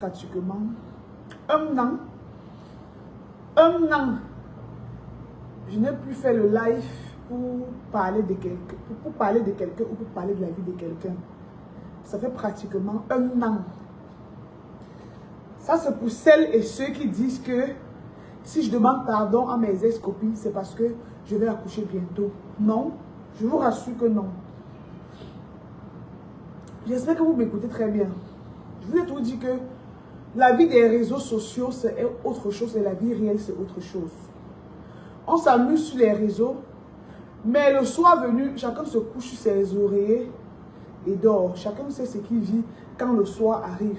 pratiquement un an. Un an. Je n'ai plus fait le live pour parler de quelqu'un, ou pour parler de la vie de quelqu'un. Ça fait pratiquement un an. Ça, c'est pour celles et ceux qui disent que si je demande pardon à mes ex-copines, c'est parce que je vais accoucher bientôt. Non, je vous rassure que non. J'espère que vous m'écoutez très bien. Je vous ai tout dit que la vie des réseaux sociaux, c'est autre chose et la vie réelle, c'est autre chose. On s'amuse sur les réseaux, mais le soir venu, chacun se couche sur ses oreillers et dort. Chacun sait ce qu'il vit quand le soir arrive.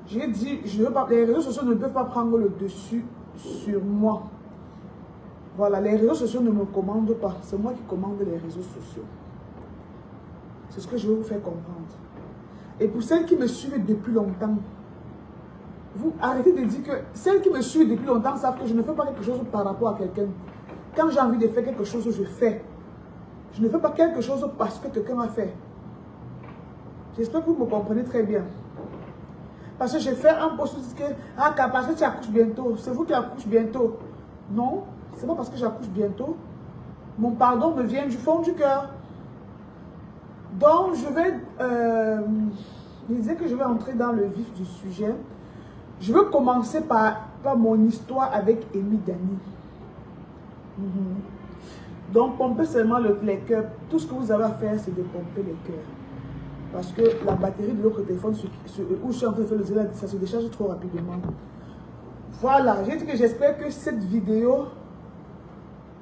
J'ai dit, les réseaux sociaux ne peuvent pas prendre le dessus sur moi. Voilà, les réseaux sociaux ne me commandent pas. C'est moi qui commande les réseaux sociaux. C'est ce que je vais vous faire comprendre. Et pour celles qui me suivent depuis longtemps, vous arrêtez de dire que celles qui me suivent depuis longtemps savent que je ne fais pas quelque chose par rapport à quelqu'un. Quand j'ai envie de faire quelque chose, je fais. Je ne fais pas quelque chose parce que quelqu'un a fait. J'espère que vous me comprenez très bien. Parce que j'ai fait un post qui dit que parce que tu accouches bientôt, c'est vous qui accouchez bientôt. Non, c'est pas parce que j'accouche bientôt. Mon pardon me vient du fond du cœur. Donc, je disais que je vais entrer dans le vif du sujet. Je veux commencer par mon histoire avec Amy Dani. Donc, pompez seulement les cœurs. Tout ce que vous avez à faire, c'est de pomper les cœurs. Parce que la batterie de l'autre téléphone, où je suis en train de faire le zéro, ça se décharge trop rapidement. Voilà, j'ai dit que j'espère que cette vidéo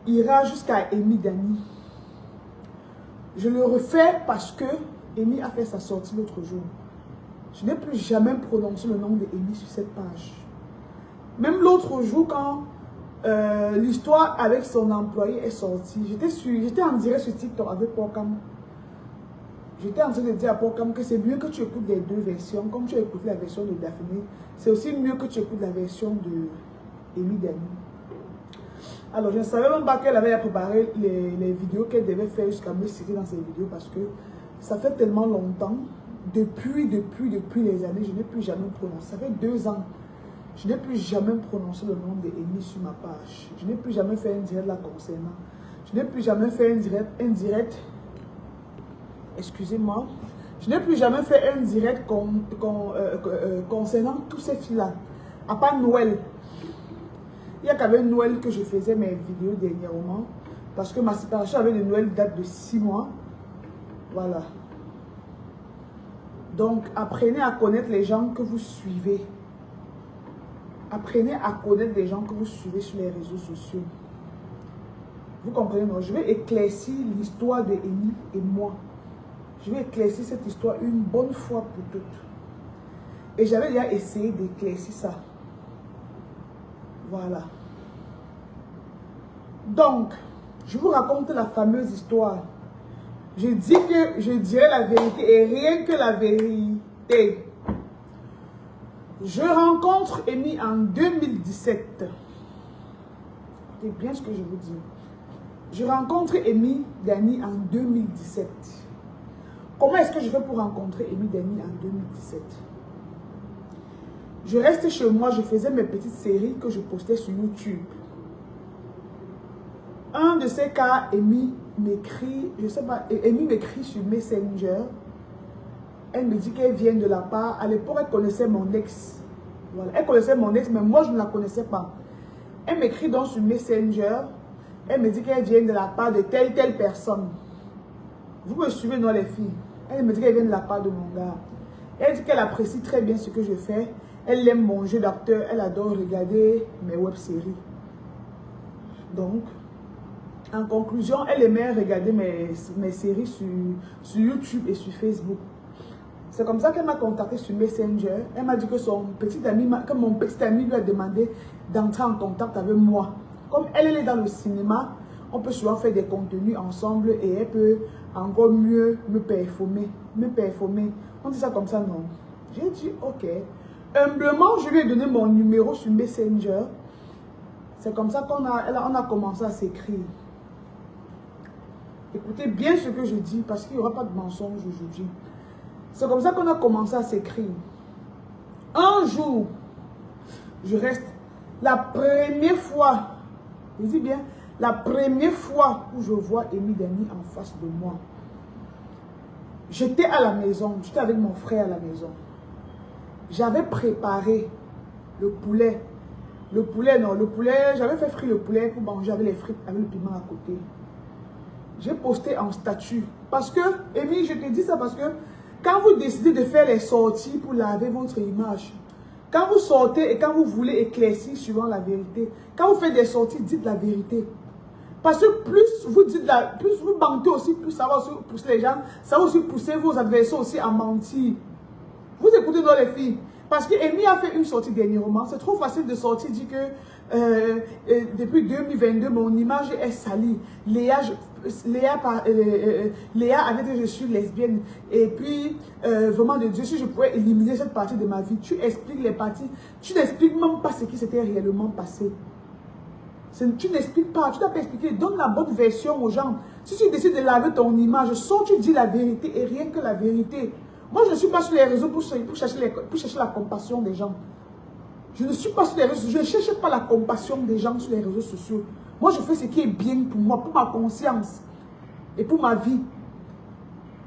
ira jusqu'à Amy Dani. Je le refais parce que Amy a fait sa sortie l'autre jour. Je n'ai plus jamais prononcé le nom de Amy sur cette page. Même l'autre jour, quand l'histoire avec son employé est sortie, j'étais en direct sur TikTok avec Porcam. J'étais en train de dire à Porcam que c'est mieux que tu écoutes les deux versions. Comme tu as écouté la version de Daphné, c'est aussi mieux que tu écoutes la version de Amy Dani. Alors, je ne savais même pas qu'elle avait préparé les vidéos qu'elle devait faire jusqu'à me citer dans ses vidéos parce que ça fait tellement longtemps. Depuis les années, je n'ai plus jamais prononcé. Ça fait 2 ans. Je n'ai plus jamais prononcé le nom de Amy sur ma page. Je n'ai plus jamais fait un direct là concernant. Je n'ai plus jamais fait un direct. Excusez-moi. Je n'ai plus jamais fait un direct concernant tous ces filles-là. À part Noël. Il n'y a qu'avec Noël que je faisais mes vidéos dernièrement. Parce que ma séparation avec le Noël date de 6 mois. Voilà. Donc, apprenez à connaître les gens que vous suivez. Apprenez à connaître les gens que vous suivez sur les réseaux sociaux. Vous comprenez, non? Je vais éclaircir l'histoire de Amy et moi. Je vais éclaircir cette histoire une bonne fois pour toutes. Et j'avais déjà essayé d'éclaircir ça. Voilà. Donc, je vous raconte la fameuse histoire. Je dis que je dirai la vérité et rien que la vérité. Je rencontre Amy en 2017. C'est bien ce que je vous dis. Je rencontre Amy Dani en 2017. Comment est-ce que je fais pour rencontrer Amy Dani en 2017? Je reste chez moi, je faisais mes petites séries que je postais sur YouTube. Un de ces cas, Amy m'écrit, je sais pas, Amy m'écrit sur Messenger. Elle me dit qu'elle vient de la part, à l'époque elle connaissait mon ex. Voilà, elle connaissait mon ex, mais moi je ne la connaissais pas. Elle m'écrit donc sur Messenger. Elle me dit qu'elle vient de la part de telle personne. Vous me suivez, non les filles? Elle me dit qu'elle vient de la part de mon gars. Elle dit qu'elle apprécie très bien ce que je fais. Elle aime mon jeu d'acteur. Elle adore regarder mes web-séries. Donc, en conclusion, elle aimait regarder mes séries sur YouTube et sur Facebook. C'est comme ça qu'elle m'a contacté sur Messenger. Elle m'a dit que mon petit ami lui a demandé d'entrer en contact avec moi. Comme elle est dans le cinéma, on peut souvent faire des contenus ensemble et elle peut encore mieux me performer. On dit ça comme ça, non. J'ai dit, ok. Humblement, je lui ai donné mon numéro sur Messenger. C'est comme ça qu'on a commencé à s'écrire. Écoutez bien ce que je dis parce qu'il n'y aura pas de mensonge aujourd'hui. C'est comme ça qu'on a commencé à s'écrire. Un jour, je reste. La première fois, je dis bien, la première fois où je vois Amy Dani en face de moi, j'étais à la maison, j'étais avec mon frère à la maison. J'avais préparé le poulet. Le poulet, non, le poulet, j'avais fait frire le poulet pour manger avec les frites, avec le piment à côté. J'ai posté en statut. Parce que, Amy, je te dis ça parce que quand vous décidez de faire les sorties pour laver votre image, quand vous sortez et quand vous voulez éclaircir suivant la vérité, quand vous faites des sorties, dites la vérité. Parce que plus vous dites plus vous mentez aussi, plus ça va aussi pousser les gens, ça va aussi pousser vos adversaires aussi à mentir. Vous écoutez dans les filles. Parce que Amy a fait une sortie dernièrement. C'est trop facile de sortir, dit que depuis 2022, mon image est salie. Léa avait dit que je suis lesbienne. Et puis, vraiment de Dieu, si je pouvais éliminer cette partie de ma vie, tu expliques les parties. Tu n'expliques même pas ce qui s'était réellement passé. Tu n'expliques pas, tu n'as pas expliqué. Donne la bonne version aux gens. Si tu décides de laver ton image, soit tu dis la vérité et rien que la vérité. Moi, je ne suis pas sur les réseaux pour chercher la compassion des gens. Je ne suis pas sur les réseaux, je ne cherche pas la compassion des gens sur les réseaux sociaux. Moi, je fais ce qui est bien pour moi, pour ma conscience et pour ma vie.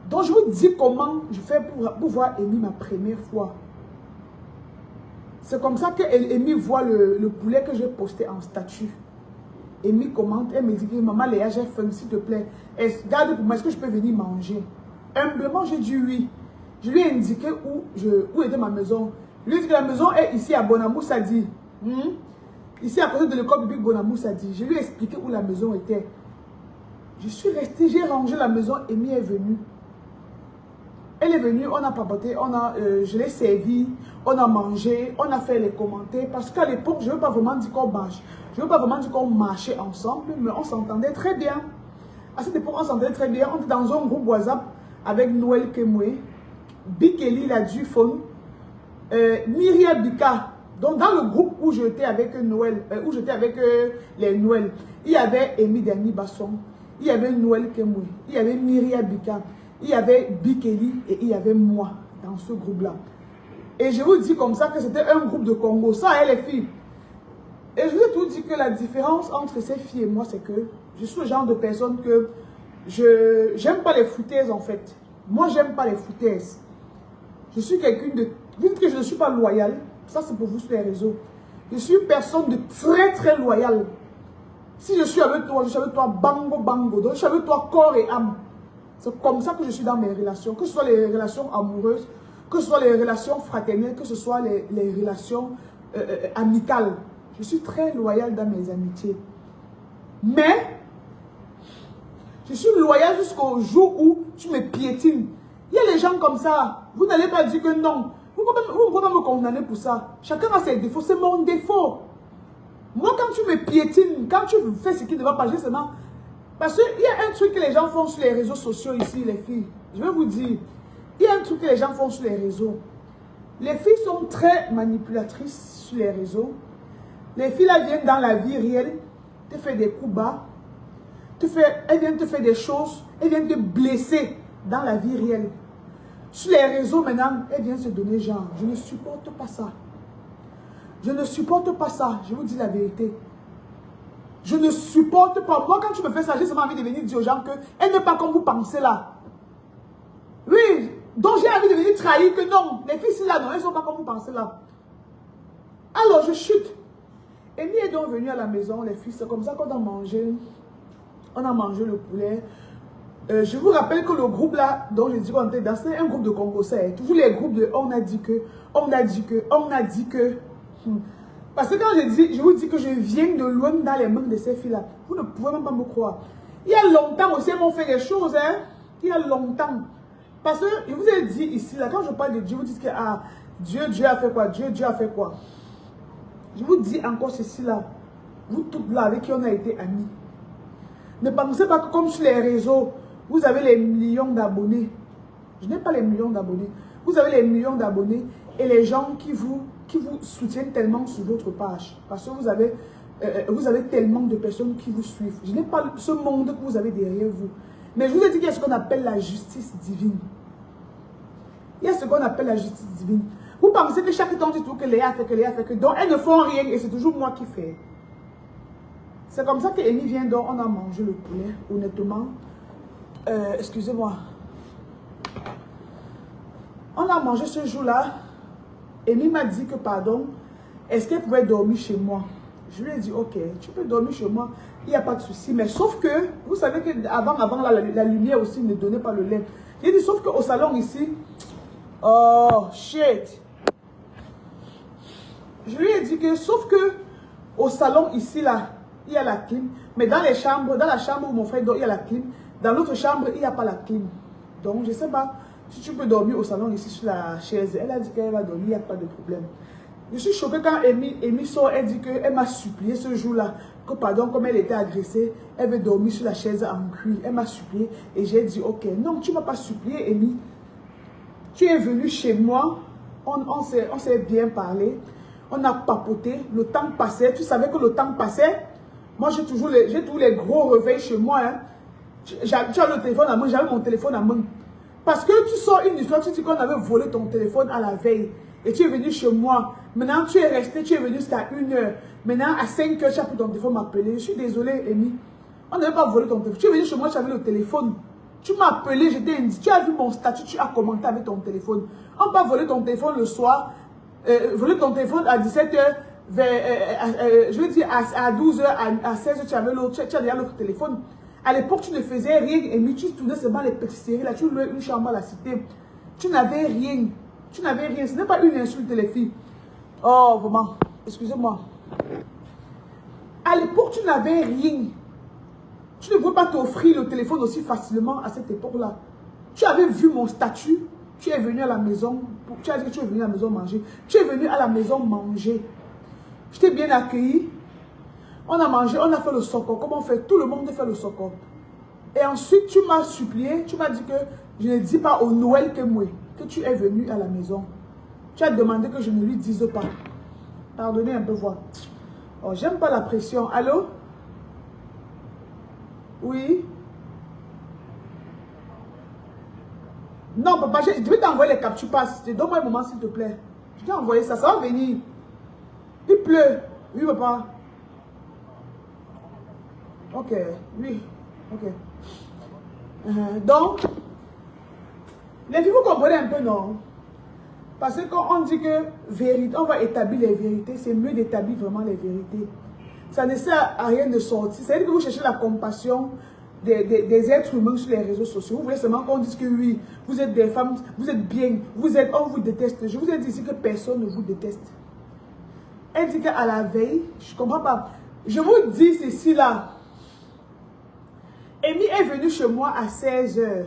Donc, je vous dis comment je fais pour voir Amy ma première fois. C'est comme ça que Amy voit le poulet que j'ai posté en statut. Amy commente, elle me dit que maman Léa, j'ai faim, s'il te plaît. Garde pour moi, est-ce que je peux venir manger? Humblement, j'ai dit oui. Je lui ai indiqué où était ma maison. Je lui ai dit que la maison est ici à Bonamou Sadi. Ici à côté de l'école publique Bonamou Sadi. Je lui ai expliqué où la maison était. Je suis restée, j'ai rangé la maison. Amy est venue. Elle est venue, on a papoté, je l'ai servi, on a mangé, on a fait les commentaires. Parce qu'à l'époque, je ne veux pas vraiment dire qu'on marche. Je ne veux pas vraiment dire qu'on marchait ensemble, mais on s'entendait très bien. À cette époque, on s'entendait très bien. On était dans un groupe WhatsApp avec Noël Kemwe, Bikeli, la Dufon, Myria Bika. Donc, dans le groupe où j'étais avec Noël, où j'étais avec les Noël, il y avait Amy Dani Basson, il y avait Noël Kemwe, il y avait Myria Bika, il y avait Bikeli et il y avait moi dans ce groupe-là. Et je vous dis comme ça que c'était un groupe de Congo, ça et les filles. Et je vous ai tout dit que la différence entre ces filles et moi, c'est que je suis le genre de personne que j'aime pas les foutaises en fait. Moi, j'aime pas les foutaises. Je suis quelqu'un de... Vous dites que je ne suis pas loyale. Ça, c'est pour vous sur les réseaux. Je suis une personne de très, très loyale. Si je suis avec toi, je suis avec toi bango, bango. Donc, je suis avec toi corps et âme. C'est comme ça que je suis dans mes relations. Que ce soit les relations amoureuses, que ce soit les relations fraternelles, que ce soit les relations amicales. Je suis très loyale dans mes amitiés. Mais, je suis loyale jusqu'au jour où tu me piétines. Il y a les gens comme ça. Vous n'allez pas dire que non. Vous ne pouvez pas me condamner pour ça. Chacun a ses défauts. C'est mon défaut. Moi, quand tu me piétines, quand tu fais ce qui ne va pas, justement... Parce qu'il y a un truc que les gens font sur les réseaux sociaux ici, les filles. Je vais vous dire. Il y a un truc que les gens font sur les réseaux. Les filles sont très manipulatrices sur les réseaux. Les filles, là, viennent dans la vie réelle, te faire des coups bas. Elles viennent te faire des choses. Elles viennent te blesser dans la vie réelle. Sur les réseaux, maintenant, elles viennent se donner genre. Je ne supporte pas ça. Je ne supporte pas ça. Je vous dis la vérité. Je ne supporte pas. Moi, quand tu me fais ça, j'ai seulement envie de venir dire aux gens qu'elle n'est pas comme vous pensez là. Oui, donc j'ai envie de venir trahir que non. Les filles, là, non, elles ne sont pas comme vous pensez là. Alors, je chute. Amy est donc venue à la maison, les filles. C'est comme ça qu'on a mangé. On a mangé le poulet. Je vous rappelle que le groupe là, dont je dis qu'on était dans, c'est un groupe de Congolais. Toujours les groupes de on a dit que, on a dit que, on a dit que. Parce que quand je vous dis que je viens de loin dans les mains de ces filles-là, vous ne pouvez même pas me croire. Il y a longtemps aussi, elles m'ont fait des choses, hein. Il y a longtemps. Parce que je vous ai dit ici, là, quand je parle de Dieu, vous dites que ah, Dieu a fait quoi? Dieu a fait quoi? Je vous dis encore ceci là. Vous toutes là avec qui on a été amis. Ne pensez pas que comme sur les réseaux, vous avez les millions d'abonnés. Je n'ai pas les millions d'abonnés. Vous avez les millions d'abonnés et les gens qui vous soutiennent tellement sur votre page. Parce que vous avez tellement de personnes qui vous suivent. Je n'ai pas ce monde que vous avez derrière vous. Mais je vous ai dit qu'il y a ce qu'on appelle la justice divine. Il y a ce qu'on appelle la justice divine. Vous pensez que chaque temps, tu trouves que Léa a fait, que Léa a fait, que donc elles ne font rien et c'est toujours moi qui fais. C'est comme ça que Amy vient, donc on a mangé le poulet, honnêtement. Excusez-moi. On a mangé ce jour-là. Amy m'a dit que, pardon, est-ce qu'elle pouvait dormir chez moi? Je lui ai dit, ok, tu peux dormir chez moi, il n'y a pas de souci. Mais sauf que, vous savez qu'avant, la lumière aussi ne donnait pas le lait. J'ai dit, sauf qu'au salon ici, oh, shit. Je lui ai dit que, sauf que, au salon ici, là, il y a la clim. Mais dans les chambres, dans la chambre où mon frère dort, il y a la clim. Dans l'autre chambre, il n'y a pas la clim. Donc, je ne sais pas si tu peux dormir au salon ici sur la chaise. Elle a dit qu'elle va dormir, il n'y a pas de problème. Je suis choquée quand Amy sort, elle dit qu'elle m'a supplié ce jour-là, que pardon, comme elle était agressée, elle veut dormir sur la chaise en cuir. Elle m'a supplié et j'ai dit, ok, non, tu ne m'as pas supplié, Amy. Tu es venue chez moi, on s'est bien parlé, on a papoté, le temps passait, tu savais que le temps passait. Moi, j'ai tous les gros réveils chez moi. Hein. Tu as le téléphone à main, j'avais mon téléphone à main. Parce que tu sors une histoire, tu dis qu'on avait volé ton téléphone à la veille. Et tu es venu chez moi. Maintenant, tu es resté, tu es venu jusqu'à 1h. Maintenant, à 5h, tu as pris ton téléphone m'appeler. Je suis désolée, Amy. On n'avait pas volé ton téléphone. Tu es venu chez moi, tu avais le téléphone. Tu m'as appelé, j'étais indiqué. Tu as vu mon statut, tu as commenté avec ton téléphone. On n'a pas volé ton téléphone le soir. Voler ton téléphone à 17h. Je veux dire, à 12h, à 16h, tu avais l'autre. Tu as déjà l'autre téléphone. À l'époque, tu ne faisais rien, Amy. Tu tournais seulement les petites séries. Là, tu louais une chambre à la cité. Tu n'avais rien. Tu n'avais rien. Ce n'est pas une insulte, les filles. Oh, vraiment. Excusez-moi. À l'époque, tu n'avais rien. Tu ne pouvais pas t'offrir le téléphone aussi facilement à cette époque-là. Tu avais vu mon statut. Tu es venu à la maison. Tu as dit que tu es venu à la maison manger. Tu es venu à la maison manger. Je t'ai bien accueilli. On a mangé, on a fait le soko. Comme on fait, tout le monde fait le soko. Et ensuite, tu m'as supplié. Tu m'as dit que je ne dis pas au Noël que moi, que tu es venu à la maison. Tu as demandé que je ne lui dise pas. Pardonnez un peu, voir. Oh, j'aime pas la pression. Allô? Oui? Non, papa, je vais t'envoyer les captures passe. Donne-moi un moment, s'il te plaît. Je t'ai envoyé ça, ça va venir. Il pleut. Oui, papa. Ok, oui. Ok. Donc, les filles, vous comprenez un peu, non? Parce que quand on dit que vérité, on va établir les vérités, c'est mieux d'établir vraiment les vérités. Ça ne sert à rien de sortir. C'est-à-dire que vous cherchez la compassion des êtres humains sur les réseaux sociaux. Vous voulez seulement qu'on dise que oui, vous êtes des femmes, vous êtes bien, on vous déteste. Je vous ai dit ici que personne ne vous déteste. Elle dit qu'à la veille, je ne comprends pas. Je vous dis ceci là. Amy est venue chez moi à 16h.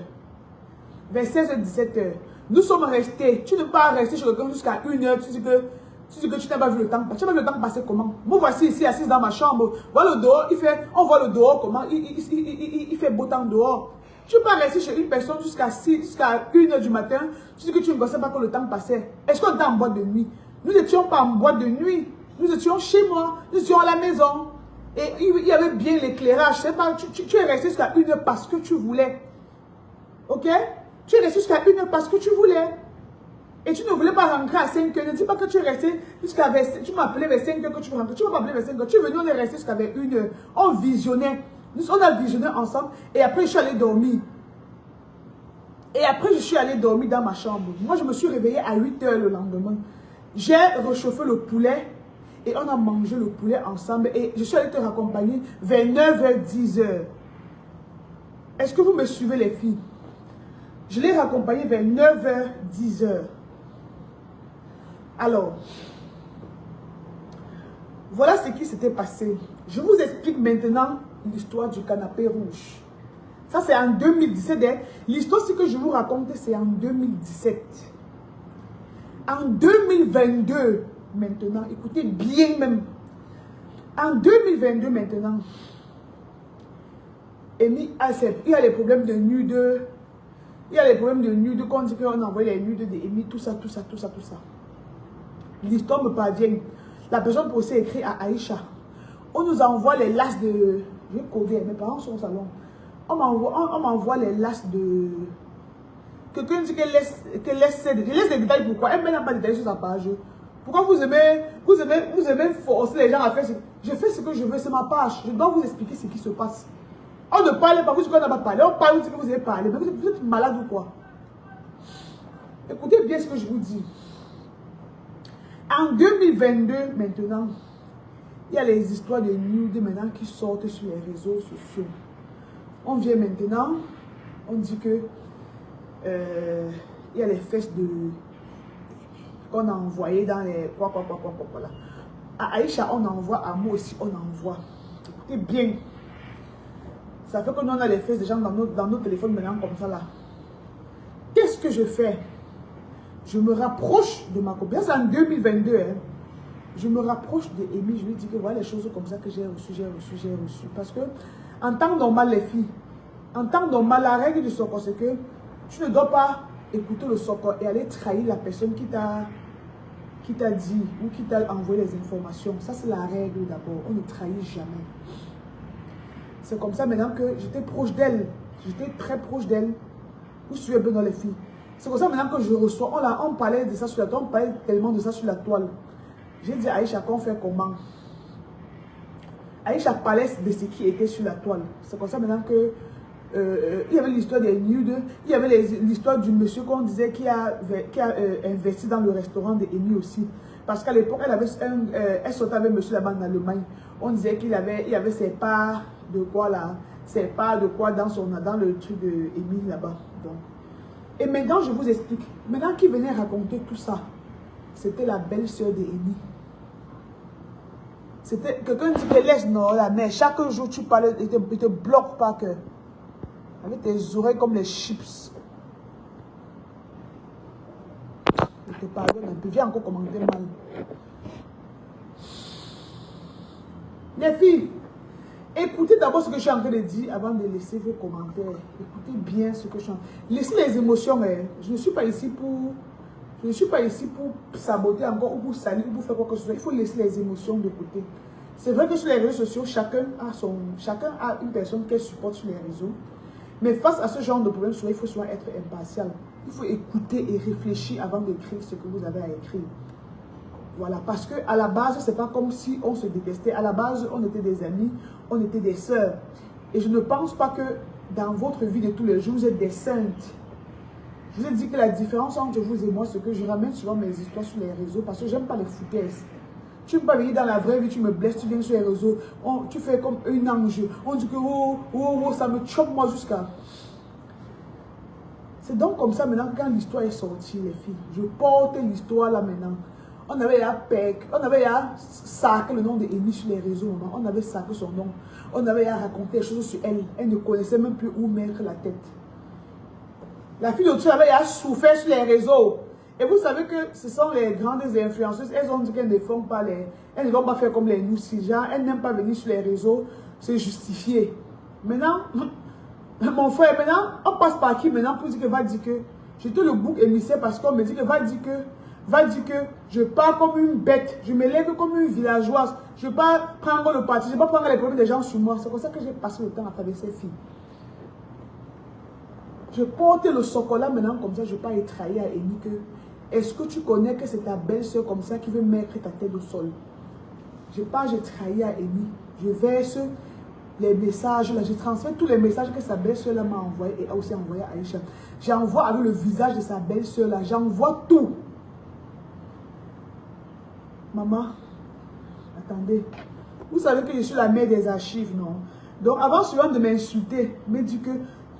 Vers 16h, 17h. Nous sommes restés. Tu ne peux pas rester chez quelqu'un jusqu'à 1h. Tu dis que tu n'as pas vu le temps. Tu n'as pas vu le temps passer comment? Moi, voici ici, assise dans ma chambre. Voilà le dehors. On voit le dehors comment. Il fait beau temps dehors. Tu ne peux pas rester chez une personne jusqu'à 1h du matin. Tu dis que tu ne pensais pas que le temps passait. Est-ce qu'on était en boîte de nuit? Nous n'étions pas en boîte de nuit. Nous étions chez moi. Nous étions à la maison. Et il y avait bien l'éclairage. Tu es resté jusqu'à 1h parce que tu voulais. Ok? Tu es resté jusqu'à 1h parce que tu voulais. Et tu ne voulais pas rentrer à 5h. Ne dis pas que tu es resté jusqu'à... Tu m'as appelé vers 5h que tu veux rentrer. Tu m'as appelé vers 5h. Tu es venu, on est resté jusqu'à 1h. On visionnait. On a visionné ensemble. Et après, je suis allée dormir. Et après, je suis allée dormir dans ma chambre. Moi, je me suis réveillée à 8h le lendemain. J'ai réchauffé le poulet. Et on a mangé le poulet ensemble. Et je suis allée te raccompagner vers 9h, 10h. Est-ce que vous me suivez, les filles? Je l'ai raccompagné vers 9h, 10h. Alors, voilà ce qui s'était passé. Je vous explique maintenant l'histoire du canapé rouge. Ça, c'est en 2017. L'histoire que je vous raconte, c'est en 2017. En 2022, maintenant, écoutez bien même. En 2022, maintenant, Amy il y a les problèmes de nude. Il y a les problèmes de nude. Quand on dit qu'on envoie les nudes de Amy, tout ça. L'histoire me parvient. La personne pour aussi écrit à Aïcha. On nous envoie les lasses de... J'ai codé, mes parents sont au salon. On m'envoie les lasses de... quelqu'un dit qu'elle laisse je laisse les détails, pourquoi? Elle ne met pas de détails sur sa page. Pourquoi vous aimez forcer les gens à faire ce... Je fais ce que je veux, c'est ma page. Je dois vous expliquer ce qui se passe. On ne parle pas, vous dites qu'on n'a pas parlé. On parle, vous dites que vous avez parlé. Mais vous êtes malade ou quoi? Écoutez bien ce que je vous dis. En 2022, maintenant, il y a les histoires de nudes maintenant qui sortent sur les réseaux sociaux. On vient maintenant, on dit que il y a les fesses de qu'on a envoyées dans les là. À Aïcha, on envoie, à moi aussi, on envoie. Écoutez bien. Ça fait que nous, on a les fesses des gens dans nos téléphones maintenant comme ça là. Qu'est-ce que je fais? Je me rapproche de ma copine. C'est en 2022. Hein. Je me rapproche de Amy. Je lui dis que voilà les choses comme ça que j'ai reçu. Parce que, en temps normal, les filles, en temps normal, la règle du socor, c'est que tu ne dois pas écouter le socor et aller trahir la personne qui t'a dit ou qui t'a envoyé les informations. Ça, c'est la règle d'abord. On ne trahit jamais. C'est comme ça maintenant que j'étais proche d'elle. J'étais très proche d'elle. Vous suivez bien dans les filles. C'est comme ça maintenant que je reçois. On parlait de ça sur la toile. On parlait tellement de ça sur la toile. J'ai dit à Aïcha qu'on fait comment. Aïcha parlait de ce qui était sur la toile. C'est comme ça maintenant que il y avait l'histoire des nudes. Il y avait l'histoire du monsieur qu'on disait qui a investi dans le restaurant de Amy aussi. Parce qu'à l'époque, elle sortait avec monsieur là-bas en Allemagne. On disait qu'il avait ses parts de quoi là. Ses parts de quoi dans le truc de Amy là-bas. Et maintenant, je vous explique. Maintenant, qui venait raconter tout ça? C'était la belle-sœur de Amy. C'était quelqu'un dit que laisse non la mais chaque jour tu parles, il te bloque pas que. Avec tes oreilles comme les chips. Je te pardonne un peu. Viens encore commenter mal. Les filles, écoutez d'abord ce que je suis en train de dire avant de laisser vos commentaires. Écoutez bien ce que je suis en train de dire. Laissez les émotions. Hein. Je ne suis pas ici pour saboter encore ou pour salir ou pour faire quoi que ce soit. Il faut laisser les émotions de côté. C'est vrai que sur les réseaux sociaux, chacun a une personne qu'elle supporte sur les réseaux. Mais face à ce genre de problème, il faut souvent être impartial. Il faut écouter et réfléchir avant d'écrire ce que vous avez à écrire. Voilà, parce qu'à la base, ce n'est pas comme si on se détestait. À la base, on était des amis, on était des sœurs. Et je ne pense pas que dans votre vie de tous les jours, vous êtes des saintes. Je vous ai dit que la différence entre vous et moi, c'est que je ramène souvent mes histoires sur les réseaux parce que j'aime pas les foutaises. Tu ne peux pas venir dans la vraie vie, tu me blesses, tu viens sur les réseaux, tu fais comme un ange. On dit que ça me choque moi jusqu'à... C'est donc comme ça maintenant quand l'histoire est sortie, les filles. Je porte l'histoire là maintenant. On avait à saquer le nom de Amy sur les réseaux. On avait saqué son nom. On avait à raconter des choses sur elle. Elle ne connaissait même plus où mettre la tête. La fille de avait à souffrir sur les réseaux. Et vous savez que ce sont les grandes influenceuses. Elles ont dit qu'elles ne font pas elles ne vont pas faire comme les nous. Elles n'aiment pas venir sur les réseaux se justifier. Maintenant, mon frère, maintenant, on passe par qui maintenant pour dire que va dire que j'étais le bouc émissaire parce qu'on me dit que va dire que je parle comme une bête. Je me lève comme une villageoise. Je ne vais pas prendre le parti. Je ne vais pas prendre les problèmes des gens sur moi. C'est comme ça que j'ai passé le temps à faire ces filles. Je porte le chocolat maintenant comme ça, je ne vais pas être trahi à Amy que est-ce que tu connais que c'est ta belle-soeur comme ça qui veut mettre ta tête au sol? Je trahis à Amy. Je verse les messages, là, je transfère tous les messages que sa belle-soeur m'a envoyé et a aussi envoyé à Aïcha. J'envoie avec le visage de sa belle-soeur là, j'envoie tout. Maman, attendez. Vous savez que je suis la mère des archives, non? Donc avant souvent de m'insulter, me dit que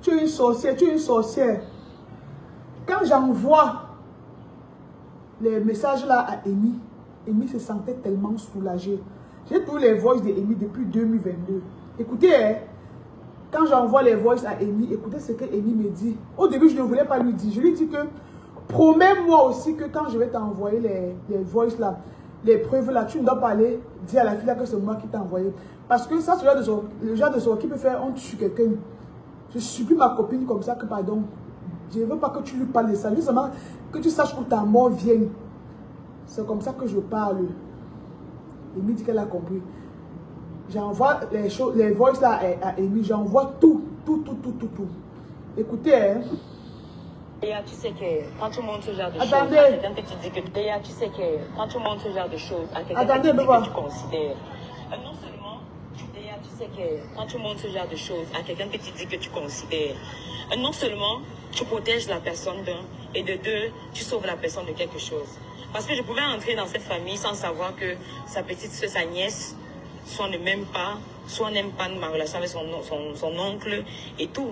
tu es une sorcière, tu es une sorcière. Quand j'envoie les messages là à Amy, Amy se sentait tellement soulagée. J'ai tous les voices de Amy depuis 2022. Écoutez, hein, quand j'envoie les voices à Amy, écoutez ce que Amy me dit. Au début, je ne voulais pas lui dire. Je lui dis que promets-moi aussi que quand je vais t'envoyer les voices là, les preuves là, tu ne dois pas aller dire à la fille là que c'est moi qui t'ai envoyé. Parce que ça, c'est le genre de son qui peut faire on tue quelqu'un. Je supplie ma copine comme ça que pardon. Je ne veux pas que tu lui parles de ça. Juste seulement que tu saches où ta mort vient. C'est comme ça que je parle. Elle me dit qu'elle a compris. J'envoie les voices là à Amy. J'envoie tout. Écoutez, hein. Déjà, tu sais que quand tu montres ce genre de choses, Attendez. à quelqu'un que tu dis que déjà, tu sais que quand tu montres ce genre de choses, à quelqu'un que tu dis que tu considères, non seulement, déjà, tu sais que quand tu montres ce genre de choses à quelqu'un que tu dis que tu considères, non seulement tu protèges la personne d'un, et de deux, tu sauves la personne de quelque chose. Parce que je pouvais entrer dans cette famille sans savoir que sa petite soeur, sa nièce, soit ne m'aime pas, soit n'aime pas ma relation avec son oncle et tout.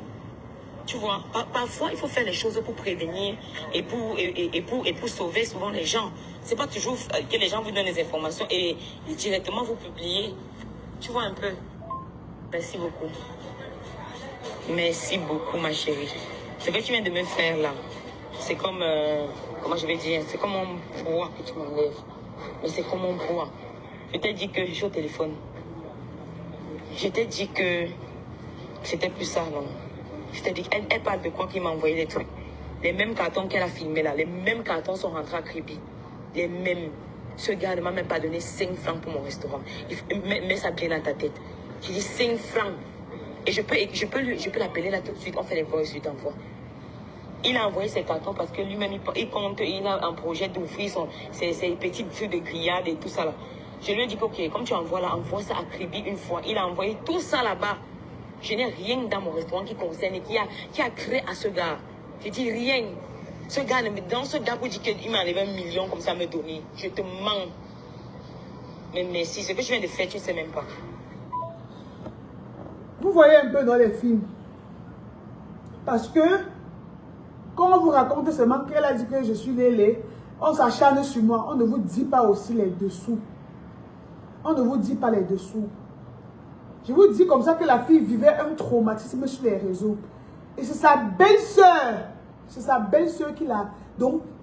Tu vois, parfois, il faut faire les choses pour prévenir et pour sauver souvent les gens. C'est pas toujours que les gens vous donnent des informations et directement vous publiez. Tu vois un peu. Merci beaucoup. Merci beaucoup, ma chérie. Ce que tu viens de me faire là, c'est comme, comment je vais dire, c'est comme un poids que tu m'enlèves. Mais c'est comme un poids. Je t'ai dit que je suis au téléphone. Je t'ai dit que c'était plus ça, non? Je t'ai dit qu'elle parle de quoi qu'il m'a envoyé des trucs. Les mêmes cartons qu'elle a filmés là, les mêmes cartons sont rentrés à Kribi. Les mêmes. Ce gars ne m'a même pas donné 5 francs pour mon restaurant. Mets ça bien dans ta tête. J'ai dit 5 francs. Et je peux l'appeler là tout de suite. On fait les voix suite en fois. Il a envoyé ses cartons parce que lui-même, il a un projet d'ouvrir ses petits feux de grillade et tout ça là. Je lui ai dit que, ok, comme tu envoies là, envoie ça à Kribi une fois. Il a envoyé tout ça là-bas. Je n'ai rien dans mon restaurant qui concerne et qui a créé à ce gars. Je dis rien. Ce gars, dans ce gars, pour dire qu'il m'a enlevé 1 million comme ça me donner. Je te mens. Mais merci, ce que je viens de faire, tu ne sais même pas. Vous voyez un peu dans les films. Parce que, quand on vous raconte seulement qu'elle a dit que je suis lélé, on s'acharne sur moi. On ne vous dit pas aussi les dessous. On ne vous dit pas les dessous. Je vous dis comme ça que la fille vivait un traumatisme sur les réseaux. Et c'est sa belle-sœur. C'est sa belle-sœur qui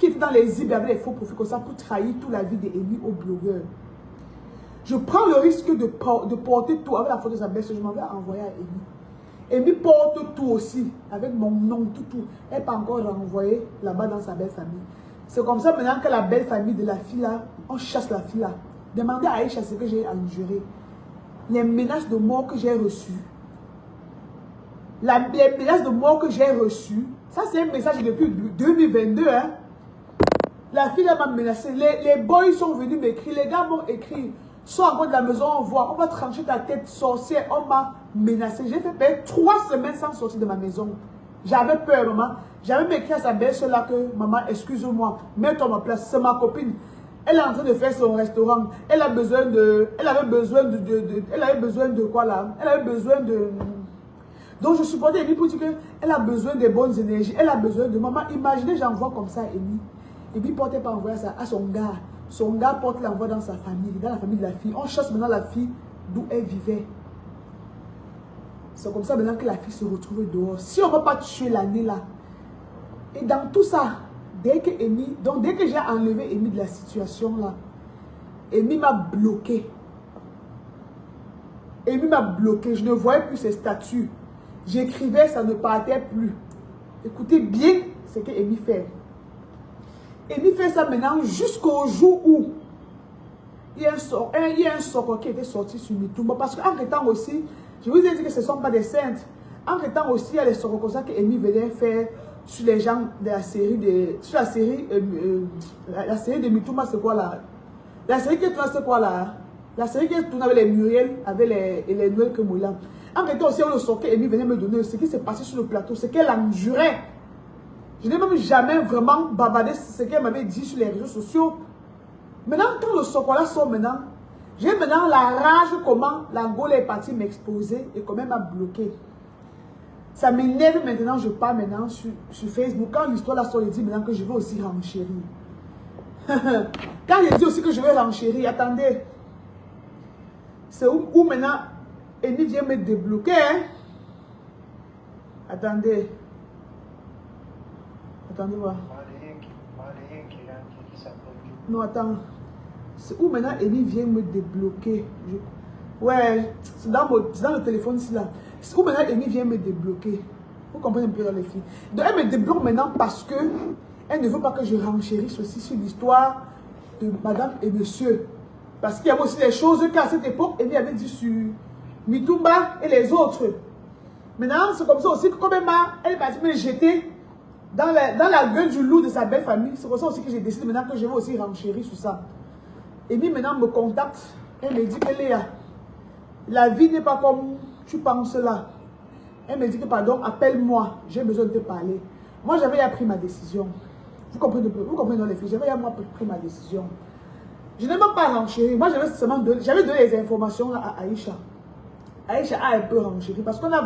était dans les îles avec les faux profils comme ça pour trahir toute la vie d'Amy au blogueur. Je prends le risque de porter tout avec la photo de sa belle-sœur. Je m'en vais envoyer à Amy. Amy porte tout aussi, avec mon nom, tout. Elle n'est pas encore renvoyée là-bas dans sa belle famille. C'est comme ça maintenant que la belle famille de la fille là, on chasse la fille là. Demandez à Aïcha ce que j'ai enduré. Les menaces de mort que j'ai reçues. Les menaces de mort que j'ai reçues. Ça, c'est un message depuis 2022. Hein. La fille m'a menacé. Les boys sont venus m'écrire. Les gars m'ont écrit. Sors encore de la maison, on voit. On va trancher ta tête, sorcière. On m'a menacé. J'ai fait payer 3 semaines sans sortir de ma maison. J'avais peur, maman. J'avais écrit à sa belle-sœur là que, maman, excuse-moi, mets-toi à ma place. C'est ma copine. Elle est en train de faire son restaurant. Elle a besoin de... Elle avait besoin de quoi là? Elle avait besoin de... Donc je supportais Amy pour dire qu'elle a besoin de bonnes énergies. Elle a besoin de... Maman, imaginez, j'envoie comme ça Amy. Amy portait pas envoyer ça à son gars. Son gars porte l'envoi dans sa famille, dans la famille de la fille. On chasse maintenant la fille d'où elle vivait. C'est comme ça maintenant que la fille se retrouve dehors. Si on ne va pas tuer l'année là. Et dans tout ça... Dès que j'ai enlevé Amy de la situation là, Amy m'a bloqué. Amy m'a bloqué. Je ne voyais plus ses statuts. J'écrivais, ça ne partait plus. Écoutez bien ce que Amy fait. Amy fait ça maintenant jusqu'au jour où il y a un sort qui était sorti sur Mitumba. Parce qu'en temps aussi, je vous ai dit que ce ne sont pas des saintes. En temps aussi, il y a les sorts comme ça que Amy venait faire sur les gens de la série la série de Mitumba, c'est quoi là? La série qui est tournée, c'est quoi là? La série qui est tournée avec les Muriel, avec les Noël que Moula. En fait, aussi, on le sort qu'Amy venait me donner ce qui s'est passé sur le plateau, c'est qu'elle endurait. Je n'ai même jamais vraiment bavardé ce qu'elle m'avait dit sur les réseaux sociaux. Maintenant, quand le Sokola sort maintenant, j'ai maintenant la rage comment la Gaule est partie m'exposer et comment elle m'a bloqué. Ça m'énerve maintenant, je pars maintenant sur Facebook. Quand l'histoire là sort, je dis maintenant que je vais aussi renchérir. Quand je dis aussi que je vais renchérir, attendez. C'est où maintenant, Amy vient me débloquer. Hein? Attendez. Attendez voir. Non, attends. C'est où maintenant Amy vient me débloquer. Ouais, c'est dans le téléphone ici là. C'est où maintenant Amy vient me débloquer. Vous comprenez un peu dans les filles. Donc elle me débloque maintenant parce que elle ne veut pas que je renchérisse aussi sur l'histoire de madame et monsieur. Parce qu'il y a aussi des choses qu'à cette époque, Amy avait dit sur Mitumba et les autres. Maintenant, c'est comme ça aussi que comme elle m'a dit me jeter dans la gueule du loup de sa belle famille. C'est pour ça aussi que j'ai décidé maintenant que je vais aussi renchérir sur ça. Amy maintenant me contacte. Elle me dit que Léa, la vie n'est pas comme tu penses là. Elle me dit que pardon, appelle-moi, j'ai besoin de te parler. Moi j'avais pris ma décision. Vous comprenez les filles, j'avais pris ma décision. Je n'ai même pas renchéri. Moi j'avais seulement donné les informations à Aïcha. Aïcha a un peu renchéri parce qu'on n'a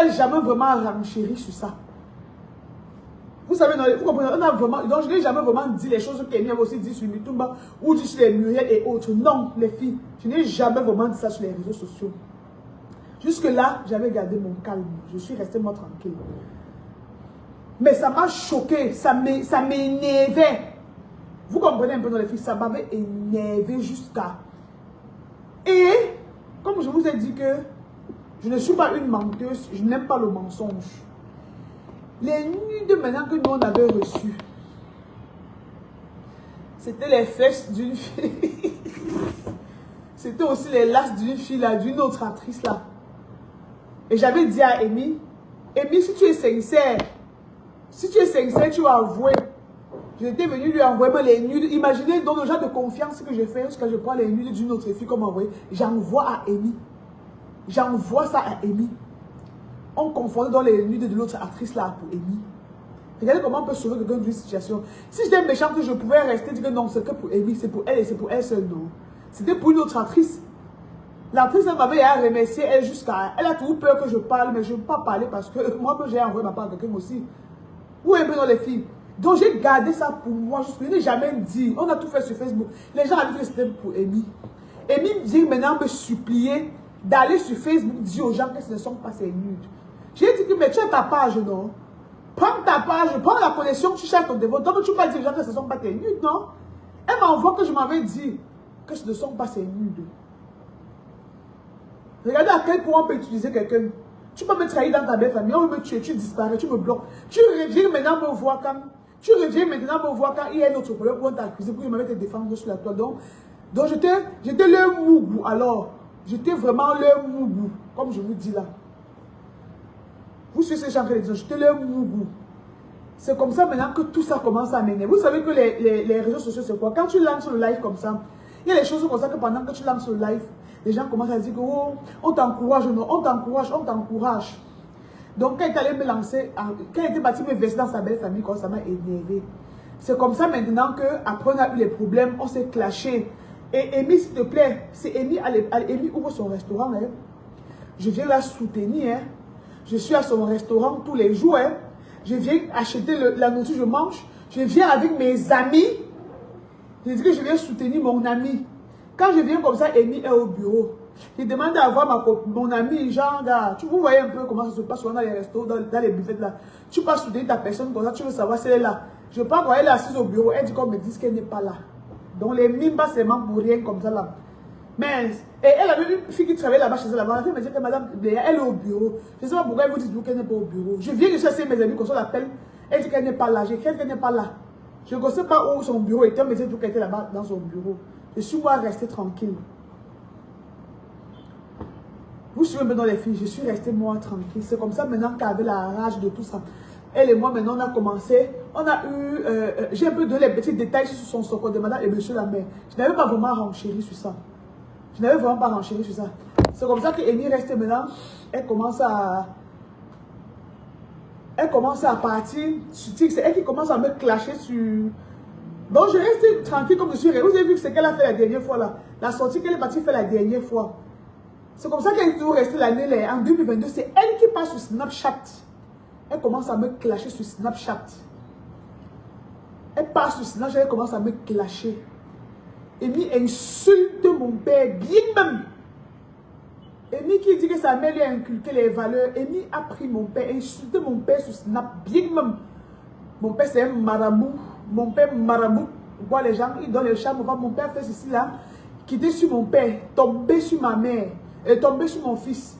jamais vraiment renchéri sur ça. Vous savez, vous comprenez, donc je n'ai jamais vraiment dit les choses qu'Amy avait aussi dit sur YouTube ou dit sur les Muriel et autres. Non, les filles, je n'ai jamais vraiment dit ça sur les réseaux sociaux. Jusque-là, j'avais gardé mon calme. Je suis restée moi tranquille. Mais ça m'a choqué, ça m'énervait. Vous comprenez un peu dans les filles, ça m'avait énervé jusqu'à... Et, comme je vous ai dit que je ne suis pas une menteuse, je n'aime pas le mensonge. Les nudes maintenant que nous on avait reçues, c'était les flèches d'une fille. C'était aussi les lasses d'une fille là, d'une autre actrice là. Et j'avais dit à Amy, si tu es sincère, tu vas avouer. J'étais venue lui envoyer les nudes. Imaginez donc le genre de confiance que je fais jusqu'à je prends les nudes d'une autre fille comme envoyé. J'envoie à Amy. J'envoie ça à Amy. On confondait dans les nudes de l'autre actrice là pour Amy. Regardez comment on peut sauver quelqu'un d'une situation. Si j'étais méchante, je pouvais rester dire que non, c'est que pour Amy, c'est pour elle et c'est pour elle seule, non. C'était pour une autre actrice. L'actrice m'avait remercié, elle jusqu'à... Elle a toujours peur que je parle, mais je ne veux pas parler parce que moi, j'ai envoyé ma part à quelqu'un aussi. Ou un peu dans les filles. Donc j'ai gardé ça pour moi, je n'ai jamais dit. On a tout fait sur Facebook. Les gens avaient dit que c'était pour Amy. Amy me dit maintenant me supplier d'aller sur Facebook, dire aux gens que ce ne sont pas ses nudes. J'ai dit que mais tu as ta page, non? Prends ta page, prends la connexion, tu cherches ton dévot. Donc tu ne peux pas dire aux gens que ce ne sont pas tes nudes, non? Elle m'envoie que je m'avais dit que ce ne sont pas ses nudes. Regardez à quel point on peut utiliser quelqu'un. Tu peux me trahir dans ta belle famille, on veut me tuer, tu disparais, tu me bloques. Tu reviens maintenant me voir quand il y a un autre problème où on t'a accusé pour qu'il m'avait te défendre sur la toile. Donc j'étais leur mougou. Alors, j'étais vraiment leur mougou, comme je vous dis là. Vous suivez ces gens qui disent, j'étais leur mougou. C'est comme ça maintenant que tout ça commence à m'énerver. Vous savez que les réseaux sociaux, c'est quoi? Quand tu lances le live comme ça, il y a des choses comme ça que pendant que tu lances le live, les gens commencent à dire que oh, on t'encourage, on t'encourage. Donc quand elle allait me lancer, quand elle était partie me verser dans sa belle famille, ça m'a énervé. C'est comme ça maintenant qu'après on a eu les problèmes, on s'est clashé. Et Amy, s'il te plaît, c'est Amy, Amy ouvre son restaurant. Hein. Je viens la soutenir. Hein. Je suis à son restaurant tous les jours. Hein. Je viens acheter la nourriture, je mange. Je viens avec mes amis. Je dis que je viens soutenir mon ami. Quand je viens comme ça, Amy est au bureau. J'ai demandé à voir mon ami, genre, vous voyez un peu comment ça se passe dans les restos, dans les buffets là. Tu passes soutenir ta personne comme ça, tu veux savoir si elle est là. Je pense qu'elle est assise au bureau, elle dit qu'on me dise qu'elle n'est pas là. Donc les mimes pas seulement pour rien comme ça là. Mais, et elle avait une fille qui travaillait là-bas chez elle là-bas. Elle me dit que madame, elle est au bureau. Je ne sais pas pourquoi elle vous dit qu'elle n'est pas au bureau. Je viens de chercher mes amis, comme ça l'appelle. Elle dit qu'elle n'est pas là. J'écris qu'elle n'est pas là. Je ne sais pas où son bureau était, mais elle dit qu'elle était là-bas dans son bureau. Je suis moi restée tranquille. Vous suivez maintenant les filles, je suis restée moi tranquille. C'est comme ça maintenant qu'avec la rage de tout ça. Elle et moi maintenant on a commencé. On a eu, j'ai un peu donné les petits détails sur son socle de madame et monsieur la mère. Je n'avais pas vraiment renchéri sur ça. Je n'avais vraiment pas renchéri sur ça. C'est comme ça que Amy reste maintenant. Elle commence à partir. C'est elle qui commence à me clasher sur... Donc je reste tranquille comme je suis. Vous avez vu ce qu'elle a fait la dernière fois là. La sortie qu'elle est partie faire la dernière fois. C'est comme ça qu'elle est toujours restée l'année en 2022. C'est elle qui passe sur Snapchat. Elle commence à me clasher sur Snapchat. Elle passe sur Snapchat, elle commence à me clasher. Amy insulte mon père, bien même. Amy qui dit que sa mère lui a inculqué les valeurs. Amy a pris mon père, insulté mon père sur Snap, bien même. Mon père c'est un marabout. Mon père marabout. Voit les gens, il donne le charme. Mon père fait ceci là. Quitter sur mon père, tomber sur ma mère, et tomber sur mon fils.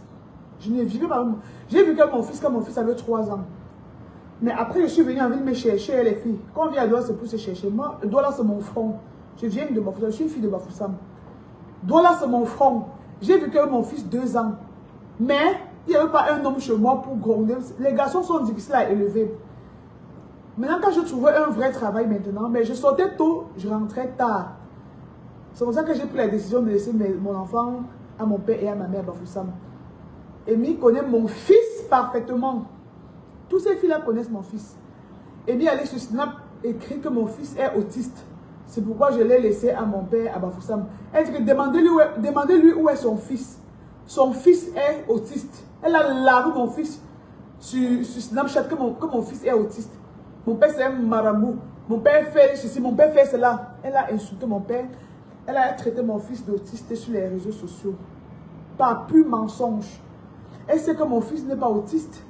Je ne vivais pas. J'ai vu que mon fils avait 3 ans. Mais après, je suis venue en ville me chercher les filles. Quand on vient à Douala, c'est pour se chercher. Moi, Douala, c'est mon front. Je viens de Bafoussam. Je suis une fille de Bafoussam. Douala, c'est mon front. J'ai vu que mon fils 2 ans. Mais il n'y avait pas un homme chez moi pour gronder. Les garçons sont difficiles à élever. Maintenant, quand je trouvais un vrai travail maintenant, mais je sortais tôt, je rentrais tard. C'est pour ça que j'ai pris la décision de laisser mon enfant à mon père et à ma mère à Bafoussam. Amy connaît mon fils parfaitement. Tous ces filles-là connaissent mon fils. Amy allait sur Snap écrit que mon fils est autiste. C'est pourquoi je l'ai laissé à mon père à Bafoussam. Elle dit que demandez-lui où est son fils. Son fils est autiste. Elle a lavé mon fils sur Snapchat que mon fils est autiste. Mon père c'est un marabout. Mon père fait ceci, mon père fait cela. Elle a insulté mon père. Elle a traité mon fils d'autiste sur les réseaux sociaux. Par pur mensonge. Elle sait que mon fils n'est pas autiste.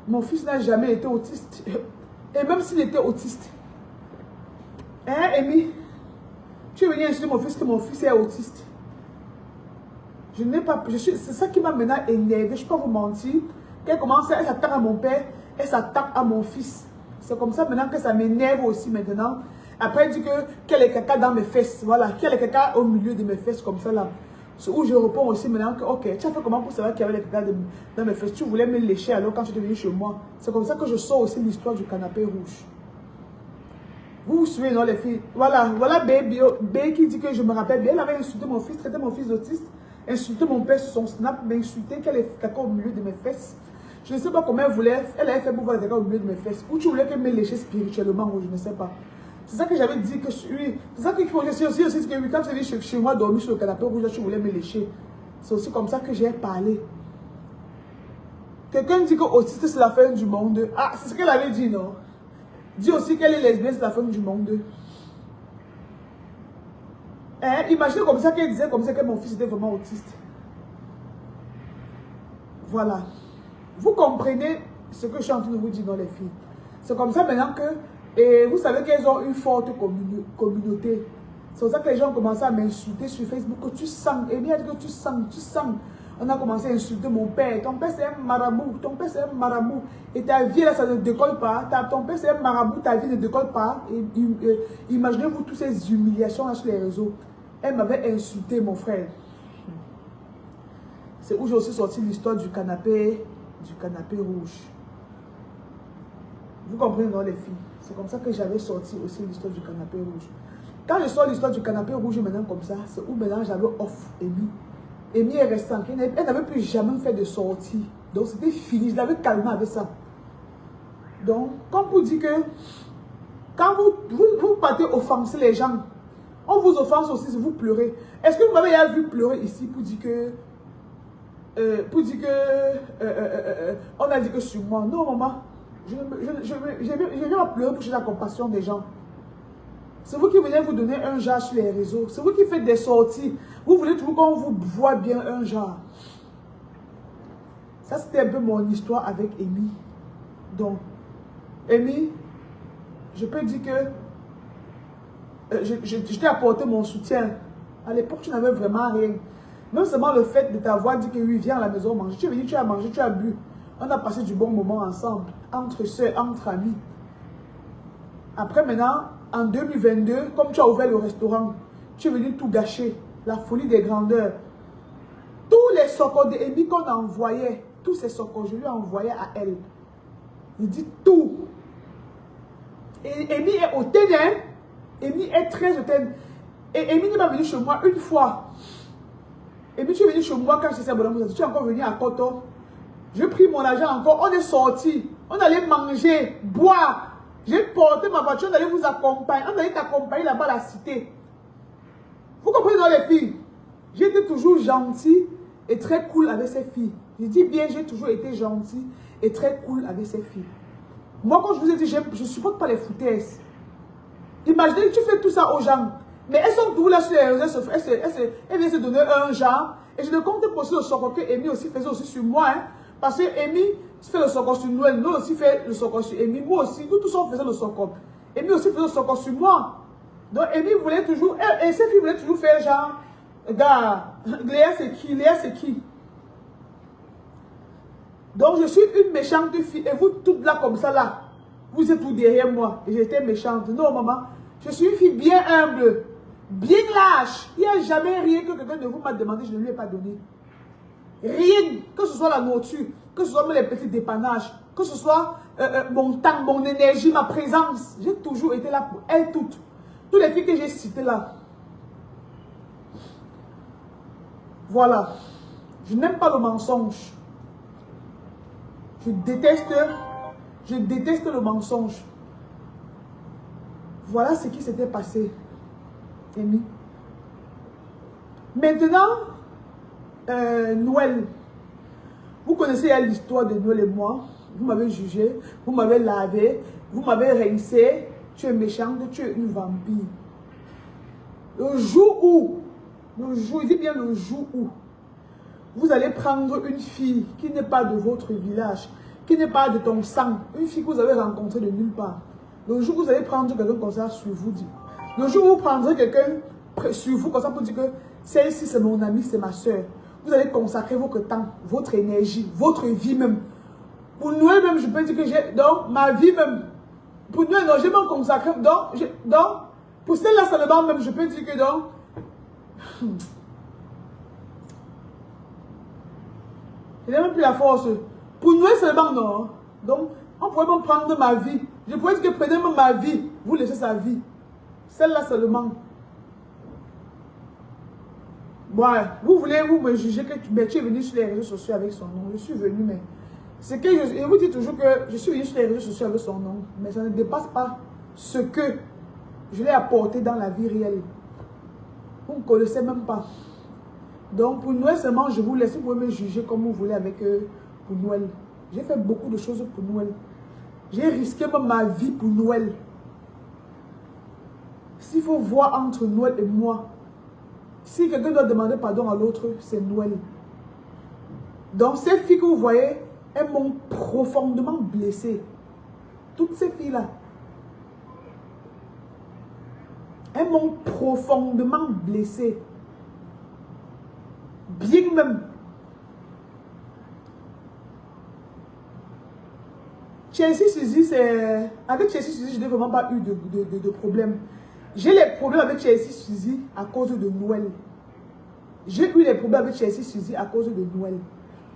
Mon fils n'a jamais été autiste. Et même s'il était autiste. Hein, Amy? Tu es venu insulter mon fils que mon fils est autiste. Je n'ai pas... C'est ça qui m'a maintenant énervé. Je ne vais pas vous mentir. Elle commence, elle s'attaque à mon père. Elle s'attaque à mon fils. C'est comme ça maintenant que ça m'énerve aussi maintenant. Après, elle dit qu'elle est caca dans mes fesses. Voilà, qu'elle est caca au milieu de mes fesses comme ça là. Où je réponds aussi maintenant que, ok, tu as fait comment pour savoir qu'il y avait les caca dans mes fesses? Tu voulais me lécher alors quand tu es venu chez moi. C'est comme ça que je sors aussi l'histoire du canapé rouge. Vous vous souvenez, non, les filles? Voilà, B qui dit que je me rappelle bien. Elle avait insulté mon fils, traité mon fils d'autiste, insulté mon père sur son snap, m'insulté qu'elle est caca au milieu de mes fesses. Je ne sais pas comment elle voulait, elle avait fait pour voir les caca au milieu de mes fesses. Ou tu voulais qu'elle me lécher spirituellement, ou je ne sais pas. C'est ça que j'avais dit que oui. C'est ça qu'il faut aussi que oui, quand tu es venu chez moi dormir sur le canapé rouge, là, tu voulais me lécher. C'est aussi comme ça que j'ai parlé. Quelqu'un dit que autiste c'est la fin du monde. Ah, c'est ce qu'elle avait dit, non? Dit aussi qu'elle est lesbienne, c'est la fin du monde. Hein? Imaginez comme ça qu'elle disait comme ça que mon fils était vraiment autiste. Voilà. Vous comprenez ce que je suis en train de vous dire dans les filles. C'est comme ça maintenant que... Et vous savez qu'elles ont une forte communauté. C'est pour ça que les gens ont commencé à m'insulter sur Facebook. Que tu sens. Et bien que tu sens. On a commencé à insulter mon père. Ton père c'est un marabout. Ton père c'est un marabout. Et ta vie là, ça ne décolle pas. Ton père c'est un marabout. Ta vie ne décolle pas. Imaginez-vous toutes ces humiliations là sur les réseaux. Elle m'avait insulté, mon frère. C'est où j'ai aussi sorti l'histoire du canapé rouge. Vous comprenez, non, les filles? C'est comme ça que j'avais sorti aussi l'histoire du canapé rouge. Quand je sors l'histoire du canapé rouge maintenant comme ça, c'est où maintenant j'avais off Amy. Amy est restante. Elle n'avait plus jamais fait de sortie. Donc c'était fini. Je l'avais calmé avec ça. Donc, comme vous dites que quand vous partez offenser les gens, on vous offense aussi si vous pleurez. Est-ce que vous m'avez vu pleurer ici pour dire que on a dit que sur moi? Non, maman. Je viens à pleurer pour chercher la compassion des gens. C'est vous qui venez vous donner un genre sur les réseaux. C'est vous qui faites des sorties. Vous voulez toujours qu'on vous voit bien un genre. Ça, c'était un peu mon histoire avec Amy. Donc, Amy, je peux dire que je t'ai apporté mon soutien. À l'époque, tu n'avais vraiment rien. Même seulement le fait de t'avoir dit que oui, viens à la maison manger. Tu es venu, tu as mangé, tu as bu. On a passé du bon moment ensemble, entre soeurs, entre amis. Après maintenant, en 2022, comme tu as ouvert le restaurant, tu es venu tout gâcher. La folie des grandeurs. Tous les socos d'Amy qu'on envoyait, tous ces socos, je lui ai envoyé à elle. Il dit tout. Et Amy est hautaine, hein? Amy est très hautaine. Et Amy n'est pas venue chez moi une fois. Amy, tu es venu chez moi quand je sais bonhomme. Tu es encore venu à Koto. J'ai pris mon argent encore, on est sorti. On allait manger, boire. J'ai porté ma voiture, on allait vous accompagner. On allait t'accompagner là-bas à la cité. Vous comprenez dans les filles? J'étais toujours gentil et très cool avec ces filles. Je dis bien, j'ai toujours été gentil et très cool avec ces filles. Moi, quand je vous ai dit, je ne supporte pas les foutaises. Imaginez que tu fais tout ça aux gens. Mais elles sont toutes là sur les réseaux. Elles viennent se donner un genre. Et je ne compte pas aussi le socor que Amy aussi faisait aussi sur moi. Hein. Parce que Amy fait le socor sur Noël. Nous aussi fait le socor sur Amy. Moi aussi, nous tous on faisait le socor. Amy aussi faisait le socor sur moi. Donc Amy voulait toujours, et ces filles voulaient toujours faire genre, gars, Léa c'est qui? Léa c'est qui? Donc je suis une méchante fille. Et vous toutes là comme ça là, vous êtes tout derrière moi. Et j'étais méchante. Non maman, je suis une fille bien humble, bien lâche. Il n'y a jamais rien que quelqu'un de vous m'a demandé, je ne lui ai pas donné. Rien, que ce soit la nourriture, que ce soit même les petits dépannages. que ce soit mon temps, mon énergie, ma présence. J'ai toujours été là pour elles toutes. Toutes les filles que j'ai citées là. Voilà. Je n'aime pas le mensonge. Je déteste le mensonge. Voilà ce qui s'était passé, Amy. Maintenant, Noël. Vous connaissez l'histoire de Noël et moi. Vous m'avez jugé, vous m'avez lavé, vous m'avez rincé. Tu es méchante, tu es une vampire. Le jour où, il dit bien le jour où, vous allez prendre une fille qui n'est pas de votre village, qui n'est pas de ton sang, une fille que vous avez rencontrée de nulle part. Le jour où vous allez prendre quelqu'un comme ça sur vous, dit. Le jour où vous prendrez quelqu'un sur vous comme ça pour dire que celle-ci c'est mon amie, c'est ma soeur. Vous allez consacrer votre temps, votre énergie, votre vie même. Pour Noël même, je peux dire que j'ai, donc ma vie même, pour Noël, non, j'ai même consacré, donc, pour celle-là seulement même, je peux dire que donc, je n'ai même plus la force. Pour Noël seulement, non. Donc, on pourrait même prendre ma vie. Je pourrais dire que prenez même ma vie, vous laissez sa vie. Celle-là seulement. Ouais, vous voulez vous me juger que tu es venu sur les réseaux sociaux avec son nom. Je suis venu, mais c'est que je vous dis toujours que je suis venu sur les réseaux sociaux avec son nom, mais ça ne dépasse pas ce que je l'ai apporté dans la vie réelle. Vous ne connaissez même pas. Donc pour Noël seulement, je vous laisse, vous pouvez me juger comme vous voulez avec pour Noël. J'ai fait beaucoup de choses pour Noël. J'ai risqué même ma vie pour Noël. S'il faut voir entre Noël et moi, si quelqu'un doit demander pardon à l'autre, c'est Noël. Donc ces filles que vous voyez, elles m'ont profondément blessée. Toutes ces filles-là. Elles m'ont profondément blessée. Bien même. Chelsea Suzy, c'est... Avec Chelsea Suzy, je n'ai vraiment pas eu de problème. J'ai les problèmes avec Chelsea Suzy à cause de Noël. J'ai eu les problèmes avec Chelsea Suzy à cause de Noël.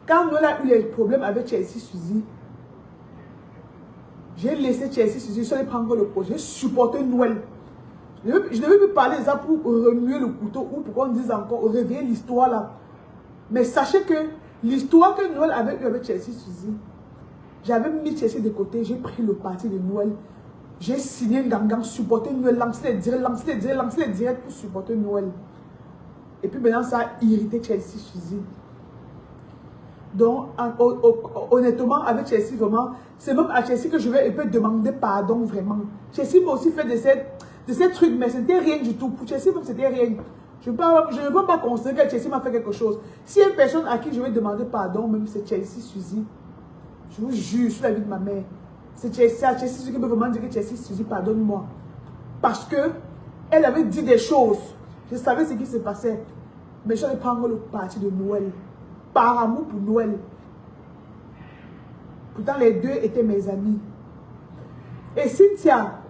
Quand Noël a eu les problèmes avec Chelsea Suzy, j'ai laissé Chelsea Suzy, je suis allé prendre le projet, j'ai supporté Noël. Je ne veux plus parler de ça pour remuer le couteau ou pour qu'on dise encore, réveiller l'histoire là. Mais sachez que l'histoire que Noël avait eue avec Chelsea Suzy, j'avais mis Chelsea de côté, j'ai pris le parti de Noël. J'ai signé un gang, supporté Noël, lancé les directs pour supporter Noël. Et puis maintenant, ça a irrité Chelsea Suzy. Donc, honnêtement, avec Chelsea, vraiment, c'est même à Chelsea que je vais demander pardon, vraiment. Chelsea m'a aussi fait de ces trucs, mais c'était rien du tout. Pour Chelsea, c'était rien. Je ne peux pas considérer que Chelsea m'a fait quelque chose. S'il y a une personne à qui je vais demander pardon, même c'est Chelsea Suzy. Je vous jure, sur la vie de ma mère. C'est Chelsea Suzy qui peut vraiment dire que Chelsea Suzy, pardonne-moi. Parce que elle avait dit des choses. Je savais ce qui se passait. Mais j'allais prendre le parti de Noël. Par amour pour Noël. Pourtant, les deux étaient mes amis. Et Cynthia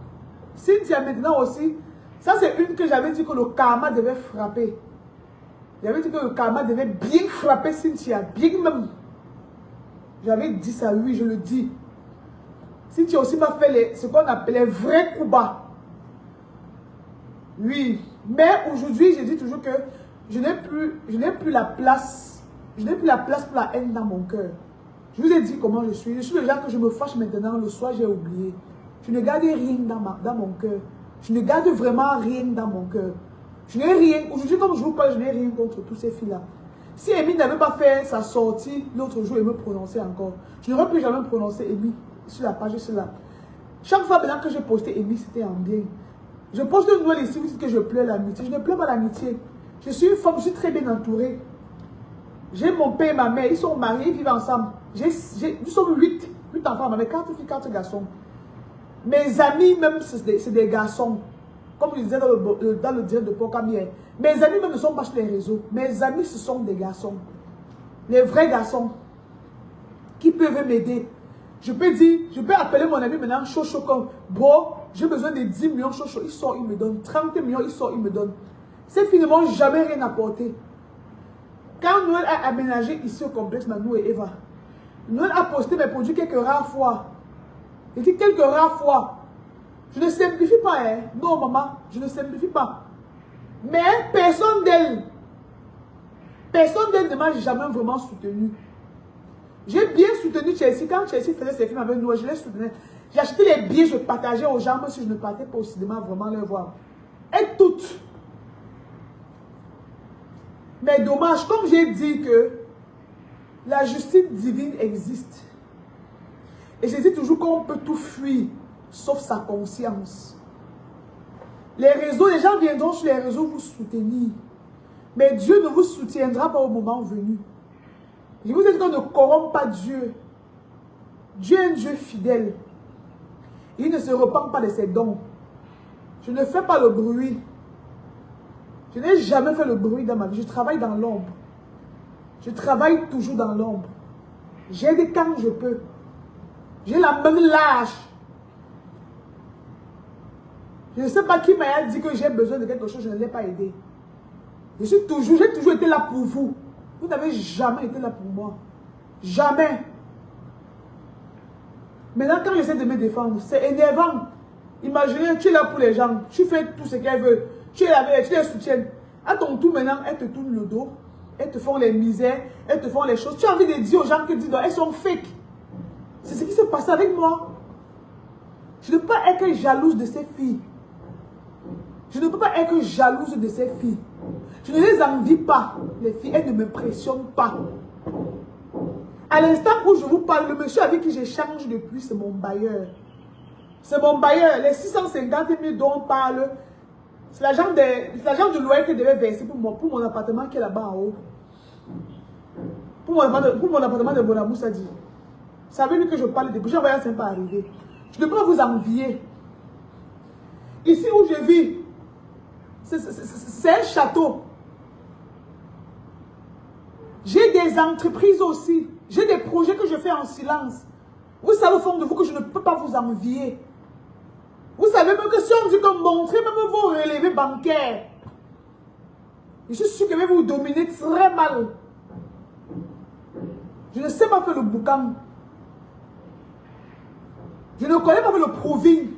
maintenant aussi, ça c'est une que j'avais dit que le karma devait frapper. J'avais dit que le karma devait bien frapper Cynthia, bien même. J'avais dit ça, oui, je le dis. Cynthia aussi m'a fait ce qu'on appelle les vrais coups bas. Oui, mais aujourd'hui, je dis toujours que je n'ai plus la place. Je n'ai plus la place pour la haine dans mon cœur. Je vous ai dit comment je suis. Je suis le genre que je me fâche maintenant. Le soir, j'ai oublié. Je ne garde rien dans mon cœur. Je ne garde vraiment rien dans mon cœur. Je n'ai rien. Aujourd'hui, comme je vous parle, je n'ai rien contre tous ces filles-là. Si Amy n'avait pas fait sa sortie l'autre jour et me prononcer encore, je n'aurais plus jamais prononcé Amy sur la page là. Chaque fois maintenant que j'ai posté Amy, c'était en bien. Je poste une nouvelle ici, vous dites que je pleure l'amitié. Je ne pleure pas l'amitié. Je suis une femme, je suis très bien entourée. J'ai mon père et ma mère, ils sont mariés, ils vivent ensemble. Nous sommes 8 enfants, mais 4 filles, 4 garçons. Mes amis même, c'est des garçons. Comme je disais dans le direct de Pokamier. Mes amis même ne sont pas sur les réseaux. Mes amis, ce sont des garçons. Les vrais garçons. Qui peuvent m'aider. Je peux appeler mon ami maintenant, Chocho, comme, bro, j'ai besoin de 10 millions, Chocho, il sort, il me donne. 30 millions, il sort, il me donne. C'est finalement jamais rien apporté. Quand Noël a aménagé ici au complexe Manu et Eva, Noël a posté mes produits quelques rares fois. Il dit quelques rares fois. Je ne simplifie pas, hein. Non, maman, je ne simplifie pas. Mais personne d'elle ne m'a jamais vraiment soutenu. J'ai bien soutenu Chelsea. Quand Chelsea faisait ses films avec nous, je les soutenais. J'ai acheté les billets, je partageais aux gens, même si je ne partais pas au cinéma, vraiment les voir. Et toutes. Mais dommage, comme j'ai dit que la justice divine existe. Et je dis toujours qu'on peut tout fuir, sauf sa conscience. Les réseaux, les gens viendront sur les réseaux vous soutenir. Mais Dieu ne vous soutiendra pas au moment venu. Je vous ai dit qu'on ne corrompt pas Dieu. Dieu est un Dieu fidèle. Il ne se repent pas de ses dons. Je ne fais pas le bruit. Je n'ai jamais fait le bruit dans ma vie. Je travaille dans l'ombre. Je travaille toujours dans l'ombre. J'aide quand je peux. J'ai la main lâche. Je ne sais pas qui m'a dit que j'ai besoin de quelque chose, je ne l'ai pas aidé. J'ai toujours été là pour vous. Vous n'avez jamais été là pour moi. Jamais. Maintenant, quand j'essaie de me défendre, c'est énervant. Imaginez, tu es là pour les gens. Tu fais tout ce qu'elles veulent. Tu es là, tu les soutiens. À ton tour maintenant, elles te tournent le dos. Elles te font les misères. Elles te font les choses. Tu as envie de dire aux gens que elles sont fake. C'est ce qui se passe avec moi. Je ne peux pas être jalouse de ces filles. Je ne peux pas être jalouse de ces filles. Je ne les envie pas, les filles. Elles ne m'impressionnent pas. À l'instant où je vous parle, le monsieur avec qui j'échange depuis, c'est mon bailleur. C'est mon bailleur. Les 650 000 dont on parle, c'est l'argent du loyer que je devais verser pour mon appartement qui est là-bas en haut. Pour mon appartement de Bonamou, ça dit. Vous savez lui que je parle depuis, j'en voyais ça pas arriver. Je ne peux pas vous envier. Ici où je vis, c'est un château. J'ai des entreprises aussi. J'ai des projets que je fais en silence. Vous savez au fond de vous que je ne peux pas vous envier. Vous savez même que si on dit comme montrer même vos relevés bancaires, je suis sûr que je vais vous dominer très mal. Je ne sais pas faire le boucan. Je ne connais pas le proving.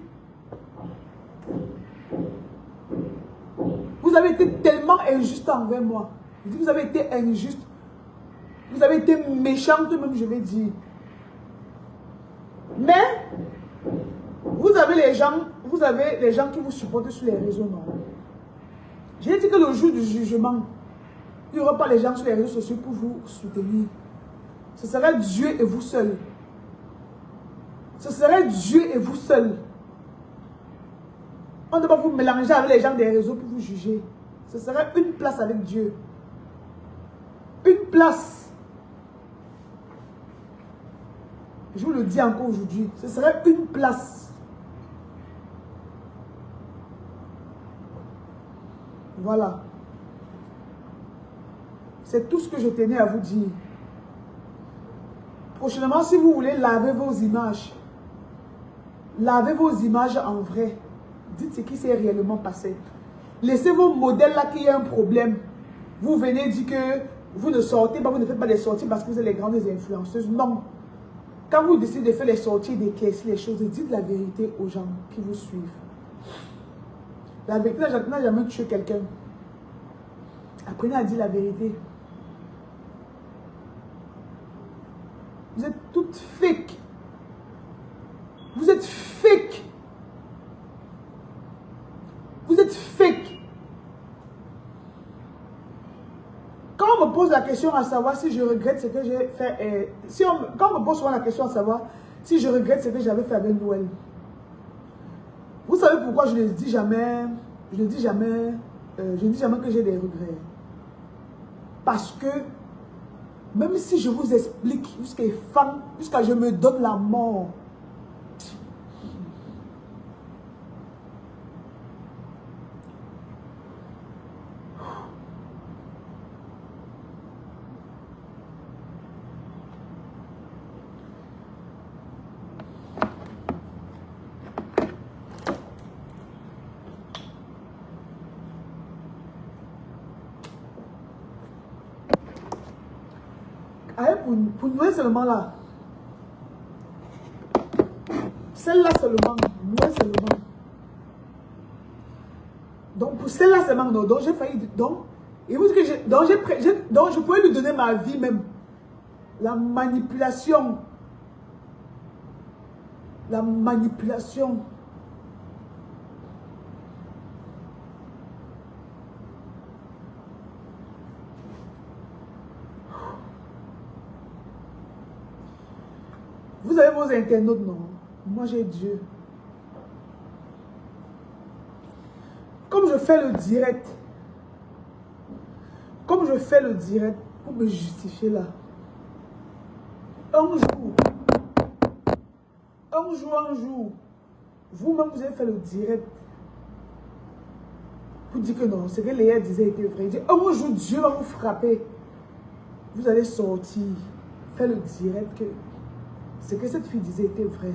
Vous avez été tellement injuste envers moi. Je dis vous avez été injuste. Vous avez été méchante même, je vais dire. Mais, vous avez les gens qui vous supportent sur les réseaux, non. J'ai dit que le jour du jugement, il n'y aura pas les gens sur les réseaux sociaux pour vous soutenir. Ce serait Dieu et vous seul. Ce serait Dieu et vous seul. On ne doit pas vous mélanger avec les gens des réseaux pour vous juger. Ce serait une place avec Dieu. Une place. Je vous le dis encore aujourd'hui. Ce serait une place. Voilà. C'est tout ce que je tenais à vous dire. Prochainement, si vous voulez laver vos images, lavez vos images en vrai. Dites ce qui s'est réellement passé. Laissez vos modèles là qu'il y a un problème. Vous venez dire que vous ne sortez pas, vous ne faites pas des sorties parce que vous êtes les grandes influenceuses. Non. Quand vous décidez de faire les sorties, d'écaisser les choses, dites la vérité aux gens qui vous suivent. La vérité n'a jamais tué quelqu'un. Apprenez à dire la vérité. Vous êtes toutes fake. Vous êtes fake. Vous êtes fake. Quand on me pose la question à savoir si je regrette ce que j'ai fait, quand on me pose souvent la question à savoir si je regrette ce que j'avais fait avec Noël, vous savez pourquoi je ne dis jamais, je ne dis jamais que j'ai des regrets. Parce que même si je vous explique jusqu'à je me donne la mort, pour Noël seulement là, Celle-là seulement, moi seulement. Donc pour celle-là seulement, non, donc j'ai failli, donc, et vous dites que donc je pouvais lui donner ma vie même. La manipulation. La manipulation. Vous avez vos internautes, non? Moi, j'ai Dieu. Comme je fais le direct, pour me justifier là, un jour, vous-même, vous avez fait le direct pour dire que non, ce que Léa disait était vrai. Il dit, un jour, Dieu va vous frapper. Vous allez sortir, faire le direct que ce que cette fille disait était vrai.